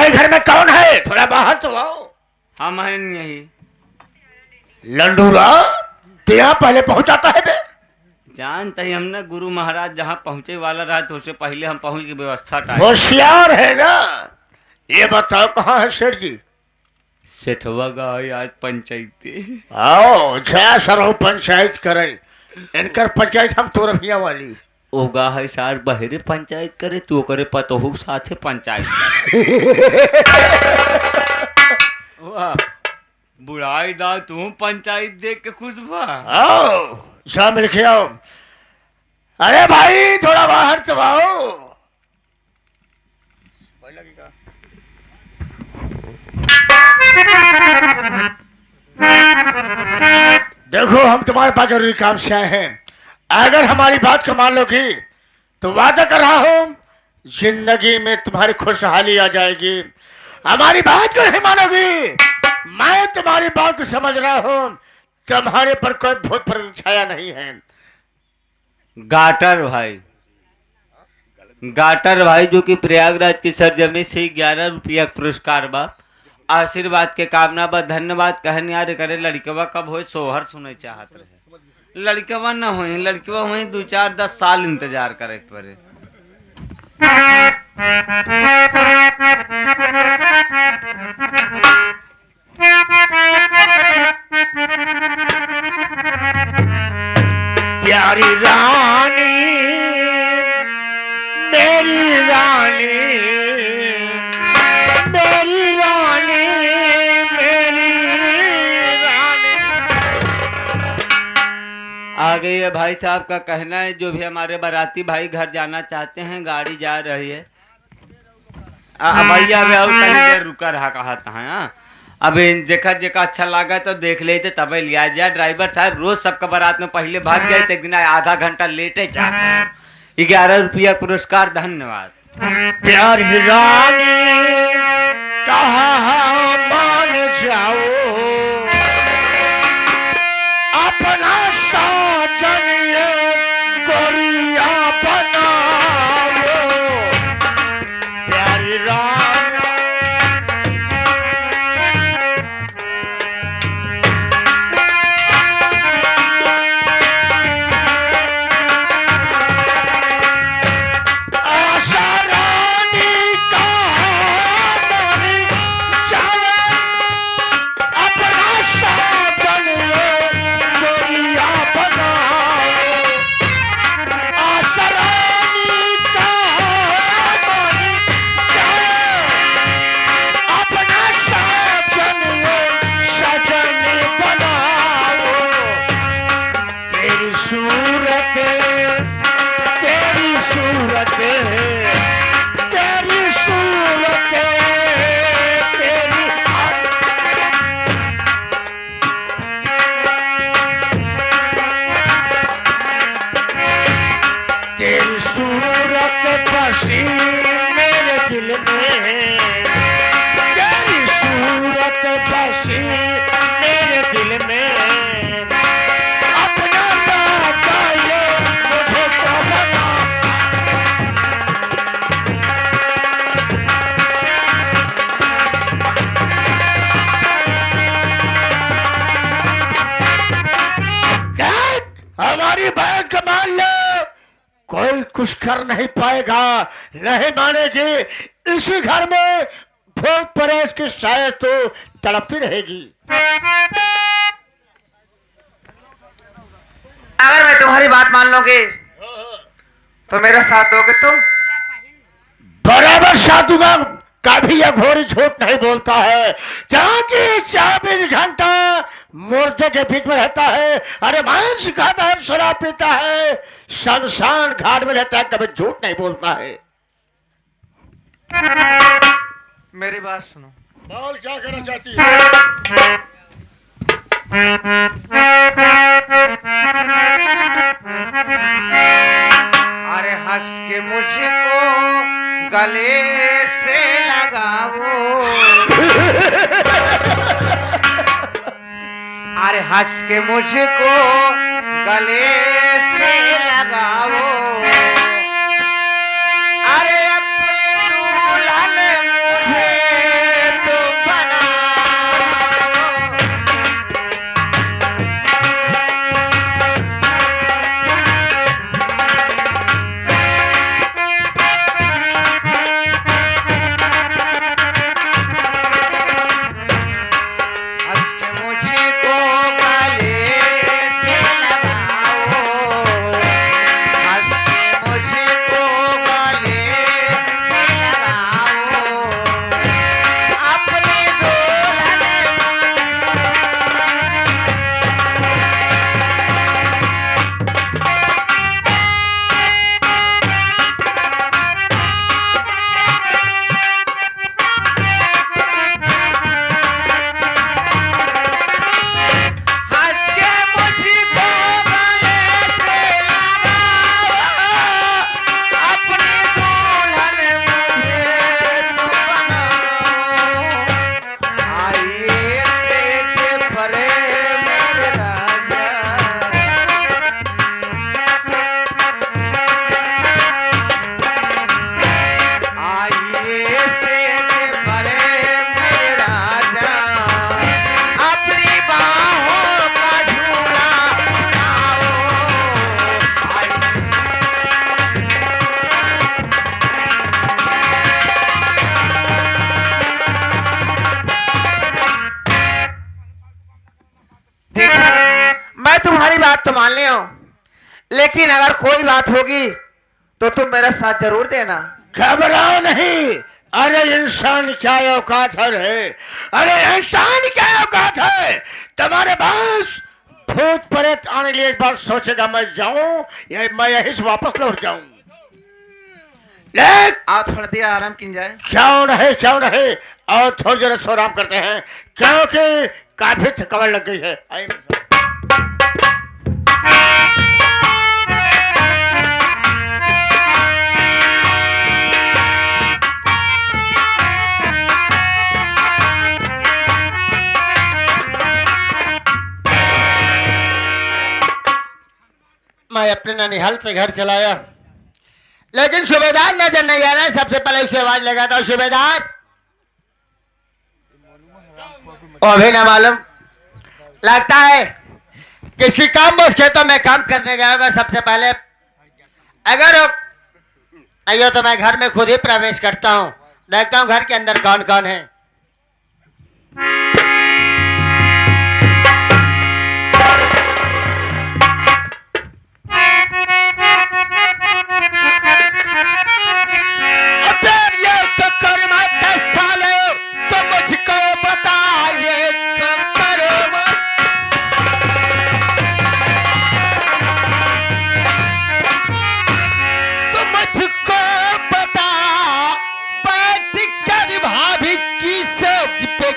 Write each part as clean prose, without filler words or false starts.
तुम्हारे घर में कौन है? थोड़ा बाहर तो आओ। हम हैं यही। लंडूरा, तो यहाँ पहले पहुंचाता है बे? जानते ही हमने गुरु महाराज जहाँ पहुँचे वाला रहा तो उससे पहले हम पहुँच की व्यवस्था टाइम। होशियार है ना। ये बताओ कहाँ है सेठ जी? सेठवा गए आज पंचायत। आओ जय सरो पंचायत करें। इनकर पंचायत हम तो रभिया वाली ओगा है सार बहरे पंचायत करे तू करे पतोहू साथे पंचायत वाह बुढ़ाई दा तू पंचायत देख के खुश बा। आओ सब मिल के आओ। अरे भाई थोड़ा बाहर तो आओ। देखो हम तुम्हारे पास जरूरी काम से आए हैं। अगर हमारी बात को मान लोगी तो वादा कर रहा हूं जिंदगी में तुम्हारी खुशहाली आ जाएगी। हमारी बात को नहीं मानोगी, मैं तुम्हारी बात को समझ रहा हूं, तुम्हारे पर कोई भूत प्रेत छाया नहीं है। गाटर भाई जो कि प्रयागराज की सरजमी से 11 रुपया पुरस्कार बा। आशीर्वाद के कामना बा। धन्यवाद कहने यार करे। लड़कवा कब हो सोहर सुने चाहत रहे। लड़कवा न हो लड़कवा वही 2-4-10 साल इंतजार करे पड़े। प्यारी रानी मेरी रानी मेरी रानी मेरी रानी। आ गई है भाई साहब का कहना है जो भी हमारे बाराती भाई घर जाना चाहते हैं गाड़ी जा रही है। भैया देर रुका रहा कहा था। अब जेका अच्छा लगा तो देख लेते तब लिया जाए। ड्राइवर साहब रोज सबका बारात में पहले भाग जाए एक दिन आधा घंटा लेटे चाहते हैं। 11 रुपया पुरस्कार धन्यवाद। प्यारी रानी कहाँ मान जाओ अपना साजन ये गोरिया बनाओ। प्यारी रानी हमारी बात का मान लो, कोई कुछ कर नहीं पाएगा, नहीं मानेगी। इसी घर में भूत प्रेत की शायद तो तड़पती रहेगी। अगर मैं तुम्हारी बात मान लूंगी तो मेरा साथ दोगे तुम? बराबर साथ दूंगा। कभी यह घोड़ी झूठ नहीं बोलता है। जहाँ की 24 घंटा मुर्दे के बीच में रहता है। अरे मांस खाता है, शराब पीता है, शमशान घाट में रहता है, कभी झूठ नहीं बोलता है। मेरी बात सुनो। बोल क्या करना चाहती है? अरे हंस के मुझको गले से लगाओ। अरे हंस के मुझको गले से लगाओ। अरे अपनी दुल्हन मुझे तुम्हारी बात तो मान लियो, लेकिन अगर कोई बात होगी तो तुम मेरा साथ जरूर देना। घबराओ नहीं। अरे इंसान क्या औकात है रे, अरे इंसान क्या औकात है। तुम्हारे पास भूत प्रेत आने के लिए एक बार सोचेगा मैं जाऊं या मैं यहीं से वापस लौट जाऊं। लेकिन आओ थोड़ा देर आराम की जाए। क्यों नहीं और थोड़ी देर सो आराम करते हैं, क्योंकि काफी थकावट लग गई है। आइए। मैं अपने ननिहाल से घर चलाया, लेकिन सूबेदार नजर नहीं आ रहा। सबसे पहले उसे आवाज लगाता हूँ, सूबेदार। वो भी ना मालूम, लगता है किसी काम बस खेतों में काम करने गया होगा। सबसे पहले अगर नहीं तो मैं घर में खुद ही प्रवेश करता हूँ, देखता हूँ घर के अंदर कौन कौन है।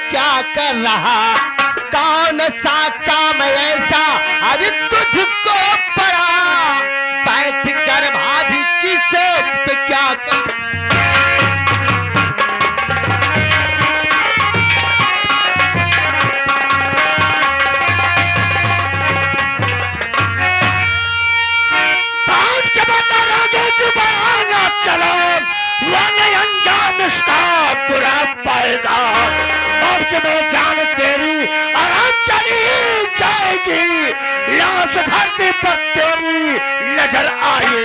क्या कर रहा, कौन सा काम ऐसा अभी तुझको पड़ा, बैठ कर भाभी की सेज पे क्या कर। चलो अंजाम इसका बुरा पाएगा। में जान तेरी और चली जाएगी, लाश धरती पर तेरी नजर आएगी।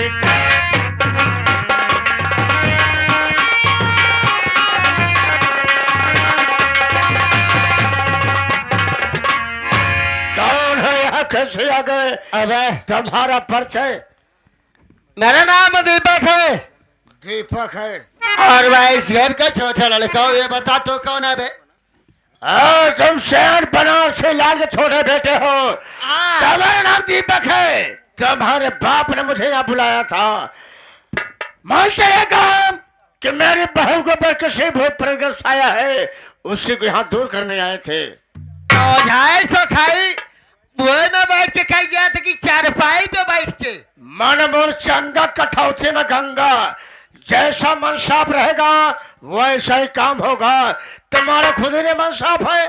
कौन है यहाँ, कैसे आ गए? अबे तुम्हारा परिचय? मेरा नाम दीपक है। दीपक है? और मैं इस घर का छोटा लड़का हूँ। ये बता तो कौन है बे? तुम शहर बनारस से लाल के छोटे बेटे हो। तुम्हारा नाम दीपक है। तुम्हारे बाप ने मुझे यहाँ बुलाया था। मुझसे ये काम कि मेरी बहू को पर किसी भूत प्रेत आया है, उसी को यहाँ दूर करने आए थे। तो जाए सो खाई बुए में बैठ के खाई गया था कि चारपाई पे बैठ के? मन मोर चंदा कठौती में गंगा, जैसा मन साफ रहेगा वैसा ही काम होगा। तुम्हारा खुद ने मन साफ है।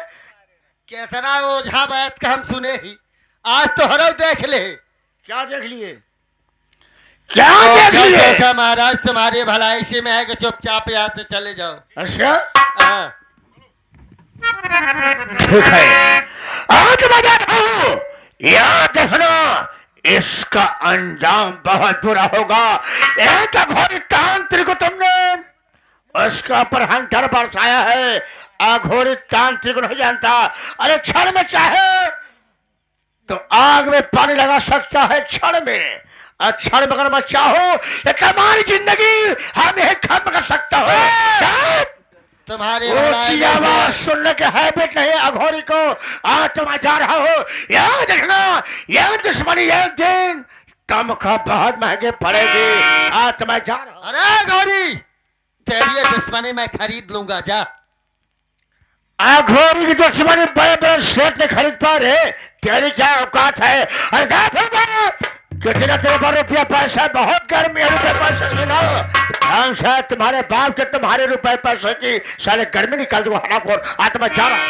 कितना ओझा बैठ के हम सुने ही, आज तो हरो देख ले। क्या देख लिए? क्या देख लिए? महाराज तुम्हारी भलाई इसी में है कि चुपचाप यहाँ से चले जाओ। अच्छा ठीक है, आज मजा हो। याद देखना, इसका अंजाम बहुत बुरा होगा। एक अघोरी तांत्रिक को तुमने उसका पर हंटर बरसाया है। अघोरी तांत्रिक नहीं जानता। अरे क्षण में चाहे तो आग में पानी लगा सकता है, क्षण में। क्षण में अगर मैं चाहूं तो तुम्हारी जिंदगी हम यही खत्म कर सकता हूं। तुम्हारी आवाज सुनने के हैबिट नहीं अघोरी को। आज तो मैं जा रहा हूँ। याद रखना, यह दुश्मनी एक दिन तुमको बहुत महंगे पड़ेगी। आज तो मैं जा रहा हूँ। अरे घोरी, तेरी ये दुश्मनी मैं खरीद लूंगा, जा। घोरी की दुश्मनी बड़े बड़े सेठ ने खरीद पा रहे, तेरी क्या औकात है? अरे कितना तेरे पर रुपया पैसा, बहुत गर्मी है रुपये पैसा हम शायद तुम्हारे बाप के तुम्हारे रुपए पैसे की साले गर्मी निकाल दूंगा। हरामखोर, आज तो मैं जा रहा हूं।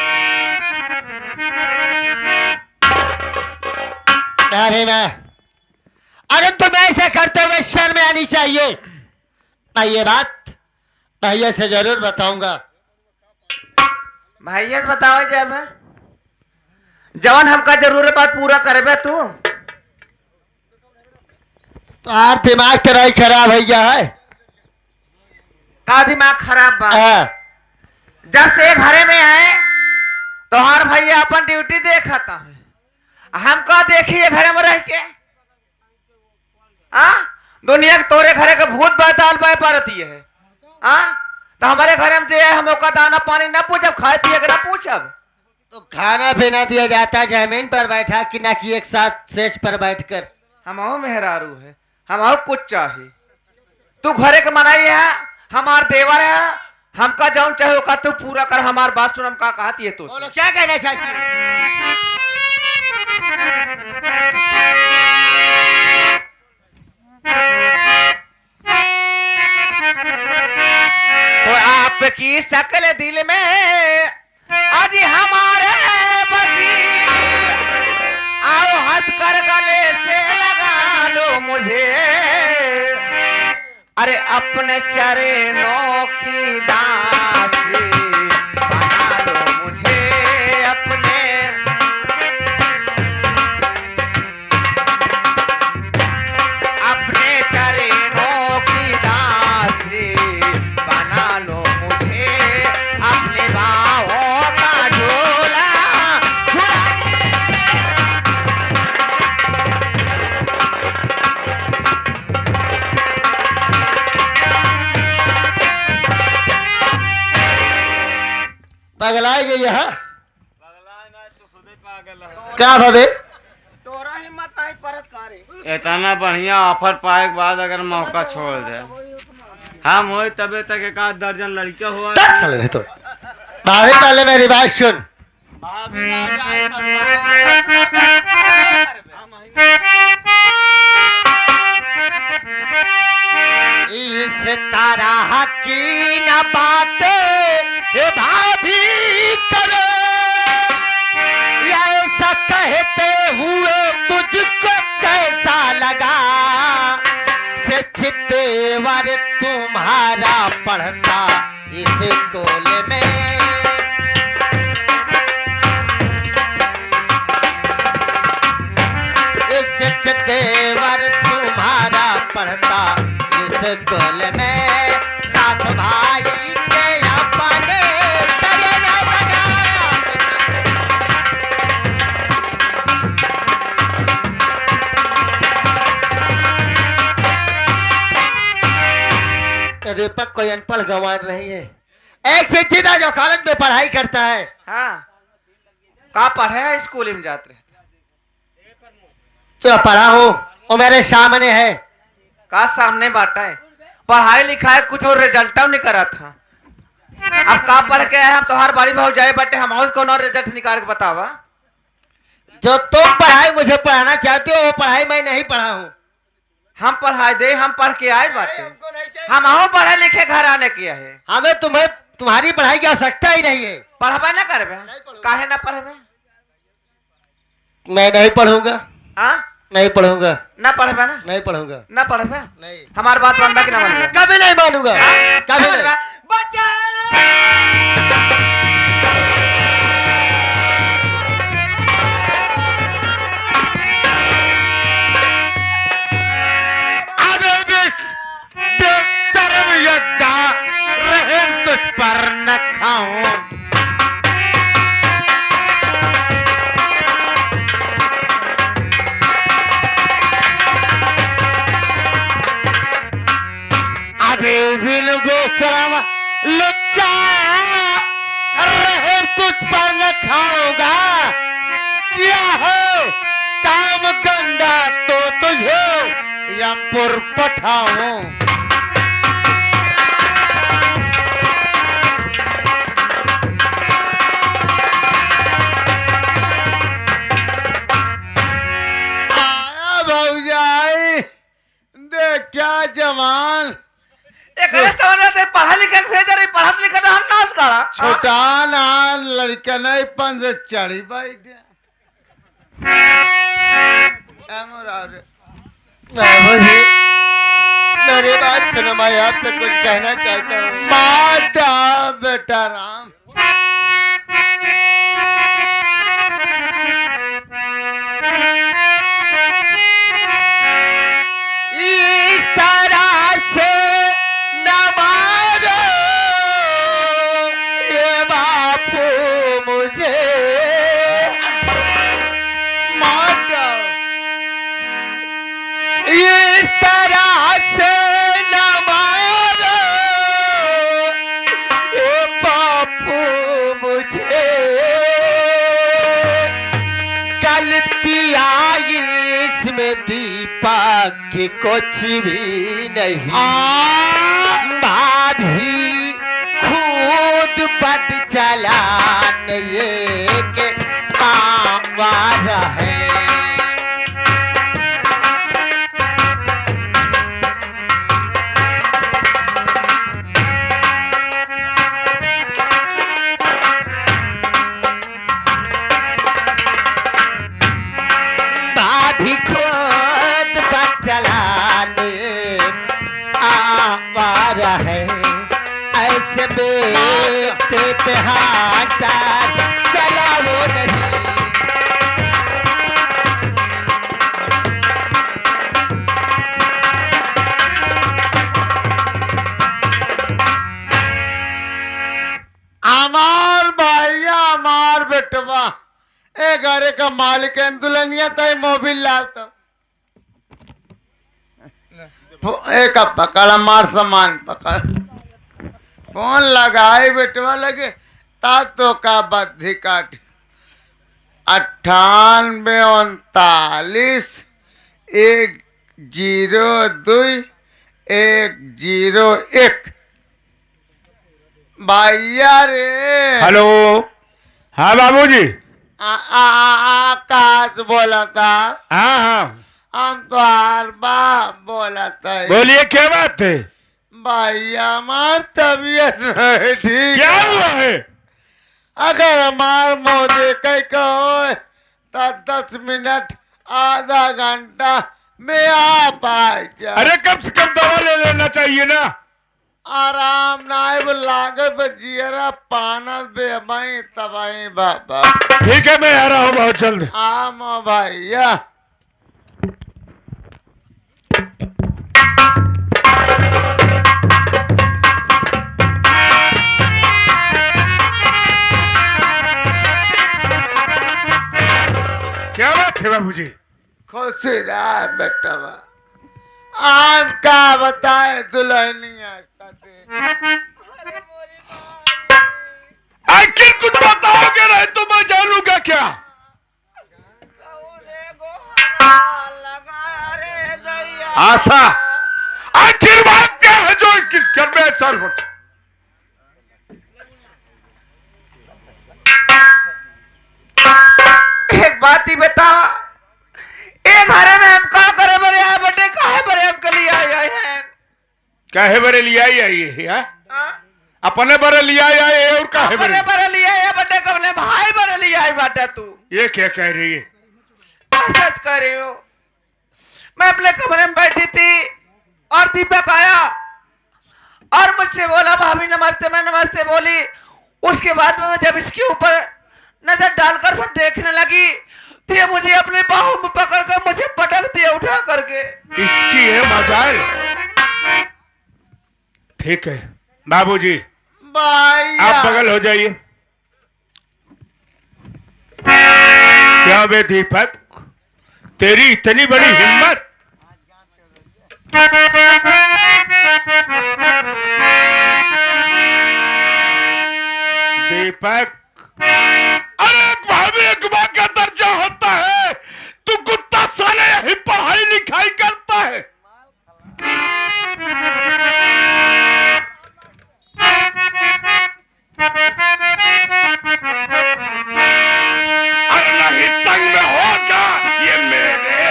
अरे तुम ऐसे करते हुए शर्म आनी चाहिए। मैं ये बात भैया से जरूर बताऊंगा। भैया बताओ जब जवान हमका जरूर बात पूरा करे तू। तार दिमाग तेरा ही खराब भैया है। का दिमाग खराब बा? जब से घरे में आए तो हर भैया अपन ड्यूटी देखता है। हमका देखिए घर में रह के हाँ दुनिया के तोरे घरे के भूत बैताल बाय परती है हाँ तो हमारे घर में जो है हम ओका दाना पानी ना पूछब खाए पिए के ना पूछब तो खाना पीना दिया जाता है जमीन पर बैठा कि ना कि एक साथ सेज पर बैठकर। हम मेहरारू है हम कुछ चाहिए तू घरे के मनाई है हमार देवर है हमका जौन चाहे ओका तू पूरा कर हमार बात सुन हम का कहती है तू बोलो क्या कहना चाहती हो? तो आपकी शकल दिल में आज हमारे बसी आओ हंस कर गले से लगा लो मुझे अरे अपने चरणों की दासी बना लो मुझे अपने अपने चरणों की दासी बना लो मुझे अपने बाहों का झोला पगलाई गई है क्या भवे? तोरा हिम्मत नहीं परत करे इतना बढ़िया ऑफर पाए के बाद अगर मौका छोड़ दे हम हो तबे तक एक आध दर्जन लड़के हुआ चल रहे तो बाहर पहले मेरी बात सुन। इस तरह की न बातें ये भाभी करो ऐसा कहते हुए तुझको कैसा लगा से चित्तेवर तुम्हारा पढ़ता इस स्कूल में इस चित्तेवर तुम्हारा पढ़ता इस स्कूल में साथ भाई के अपने करे न लगा। दीपक कोई अनपढ़ गंवार रही है एक शिक्षित है जो कॉलेज में पढ़ाई करता है। हाँ का पढ़े है स्कूल में जाते रहे जो पढ़ा हूँ वो मेरे सामने है। का सामने बाटा है पढ़ाई लिखाई कुछ और रिजल्ट नहीं करा था अब का पढ़ के आए हम तो हर बारी भाव जाए बटे हम और कौन और रिजल्ट निकाल के बतावा जो तुम पढ़ाई मुझे पढ़ाना चाहते हो वो पढ़ाई मैं नहीं पढ़ा हूँ। हम पढ़ाई दे हम पढ़ के आए बाटे हम पढ़े लिखे घर आने किया है हमें तुम्हें तुम्हारी पढ़ाई की आवश्यकता ही नहीं है। पढ़बे ना करबे काहे ना पढ़बे मैं नहीं पढ़ूंगा हाँ नहीं पढ़ूंगा ना पढ़बे ना नहीं पढ़ूंगा ना पढ़बे नहीं हमारी बात मानबा कि ना मानबे कभी नहीं मानूंगा कभी नहीं। तुझ पर न खाऊं अभी बिन बेशरम लुच्चा रहे तुझ पर न खाऊंगा क्या हो काम गंदा तो तुझे यमपुर पठाऊं। क्या जवान पढ़ा लिखा भेज रही पढ़ा लिखा हम नाश करा छोटा ना लड़का नहीं पंज चढ़ी बैठ मेरी बात सुनो मैं आपसे कुछ कहना चाहता हूँ। माता बेटा राम इस तरह से न मारो ये बापू मुझे मार दीपक की कुछ भी नहीं, भाभी खुद बद चलाने के काम है। भाभी खुद बद चलाने आवारा है, ऐसे बेटे पे हाथ चला वो नहीं। अमार भैया अमार बेटवा ए घरे का मालिक है दुल्हनिया तय मोबिल लाता एक पकड़ मार सामान पकड़ फोन लगाए बेटवा लगे तातो का बद्धी काट 98 102 101 भैया रे हेलो। हाँ बाबूजी। आकाश बोला था। हाँ हाँ हम तो हर बार बोला था। बोलिए क्या बात है? भैया हमार तबीयत नहीं ठीक। क्या हुआ है? अगर हमार मोदी कहीं कहो तो 10 मिनट आधा घंटा में आ पाए। अरे कम से कम दवा ले लेना चाहिए ना। आराम नाइब लागत जियरा पानस बेबाई तबाई बाबा। ठीक है मैं आ रहा हूँ बहुत जल्द। आम भैया क्या बात है बाबूजी? खुशी रहा बेटा। आम का बताए दुल्हनिया आखिर कुछ बताओगे नहीं तो मैं जानूंगा क्या? आशा आखिर बात क्या है जो किस घर में सर हो? एक बात ही बता, एक घरे में हम का करे बरे आए बटे, काहे बरे हम कली आए हैं? काहे बरे लिया ही आई है? हाँ? अपने बरे लिया ही आए और काहे अपने बरे? बरे लिए आए बटे, कबले भाई बरे लिए आए बाटा तू। ये क्या कह रही है? सच कह रही हो। मैं अपने कमरे में बैठी थी और दीपक आया और मुझसे बोला भाभी नमस्ते, मैं नमस्ते बोली। उसके बाद में जब इसके ऊपर नजर डालकर फिर देखने लगी तो ये मुझे अपने बाहों में पकड़कर मुझे पटक दिया उठा करके। इसकी है मजाल। ठीक है बाबूजी भैया आप बगल हो जाइए। क्या बे दीपक, तेरी इतनी बड़ी हिम्मत? दीपक, अरे एक भाभी एक मां का दर्जा होता है। तू कुत्ता साले यही पढ़ाई लिखाई करता है। और नहीं संग में होगा ये मेरे।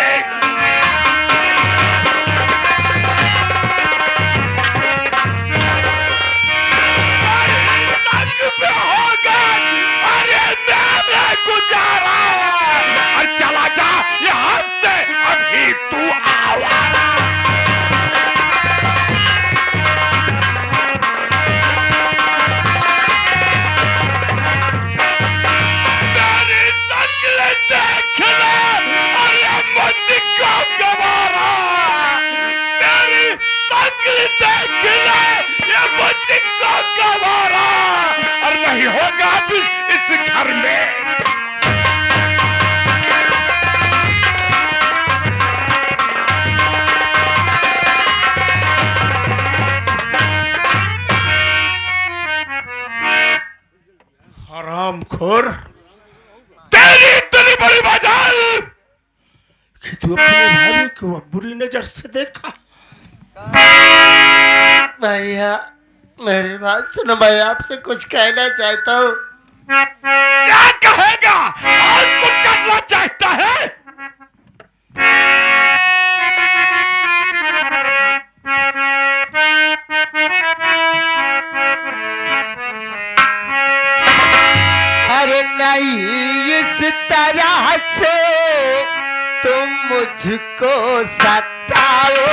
संग में होगा अरे मेरे गुजारा। और चला जा यहाँ से अभी तू आवारा। और नहीं होगा अभी इस घर में। हरामखोर, तेरी इतनी बड़ी मजाल कि तू अपने भाई को बुरी नजर से देखा? भैया मेरी बात सुनो, मैं आपसे कुछ कहना चाहता हूँ। क्या कहेगा? आज कुछ करना चाहता है? अरे नहीं इस तरह से तुम मुझको सताओ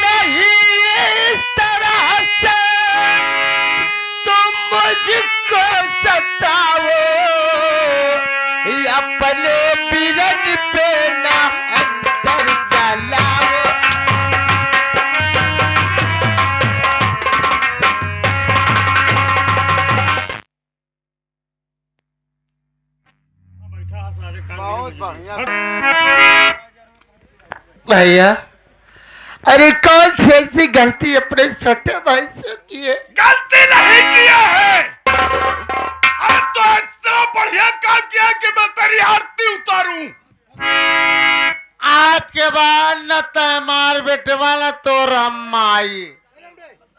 नहीं, इस तरह से तुम मुझको सताओ, अपने बिरन पे ना अंतर चलाओ। भैया अरे कौन सी ऐसी गलती अपने छोटे भाई से की है? गलती नहीं किया है। अरे तो इतना बढ़िया काम किया कि मैं तेरी आरती उतारूं। आज के बाद न तय मार बेटवा न तो रमाई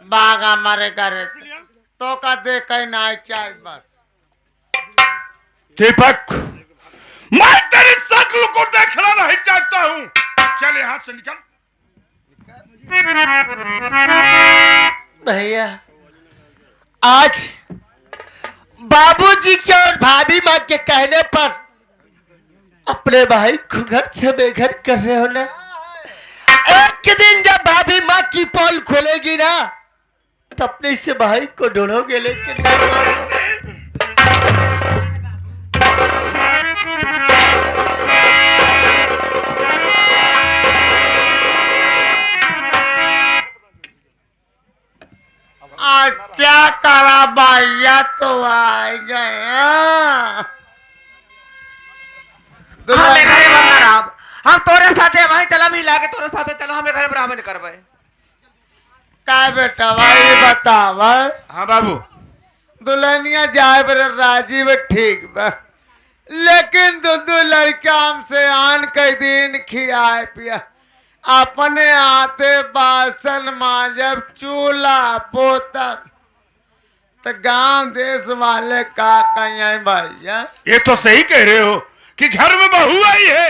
बागा मारे करे तो का दे कहीं ना चाहे बस। दीपक, मैं तेरी शक्ल को देखना नहीं चाहता हूँ। चल यहाँ से निकल। भैया आज बाबूजी के और भाभी माँ के कहने पर अपने भाई को घर से बेघर कर रहे हो ना। एक दिन जब भाभी माँ की पोल खोलेगी ना तो अपने से भाई को ढूंढोगे, लेकिन अच्छा करा भैया तो आ गया। हमें घरे बंदा राब, हम तोरे साथे वहीं चला भी लाके तोरे साथे चलो, हमें घरे ब्राह्मण करबे। का बेटा भाई बतावा। हाँ बाबू। दुल्हनिया जाए बर राजी बा ठीक बा, लेकिन दो लड़का हमसे आन कई दिन खियाए पिया, अपने आते बासन माजब चूल्हा पोता तो गांव देश वाले का कहीं भैया। ये तो सही कह रहे हो कि घर में बहू आई है,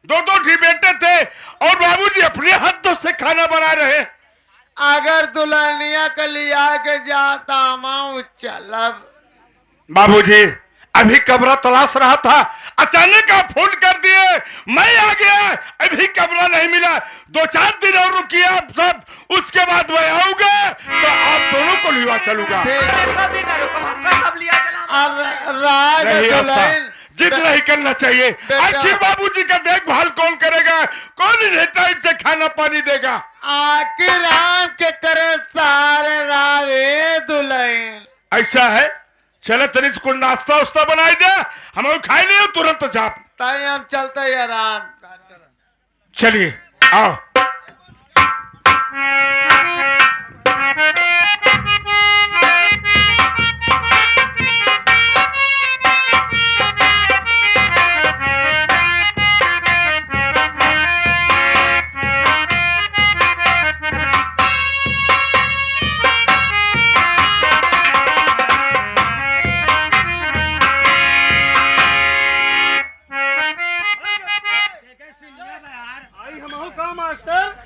दो ठी बेटे थे और बाबूजी अपने हाथों से खाना बना रहे। अगर दुल्हनिया के लिया के जाता माऊ चलब। बाबूजी अभी कमरा तलाश रहा था, अचानक आप फोन कर दिए, मैं आ गया, अभी कमरा नहीं मिला। 2-4 दिन और रुकिए आप सब, उसके बाद मैं आऊंगा तो आप दोनों को लिवा चलूंगा। कभी ना रुको, हमका सब लिया चला। राज नहीं ऐसा दुल्हन जिद नहीं करना चाहिए। आखिर बाबूजी का देखभाल कौन करेगा? कौन इन्हें टाइम से खाना पानी देगा? आखिर राम के करे सारे रावे दुल्हन। ऐसा है, चले तनिक को नाश्ता उस्ता बनाई दे, हम खाई लियो तुरंत जाप। ताई हम चलते हैं राम। चलिए आओ। मास्टर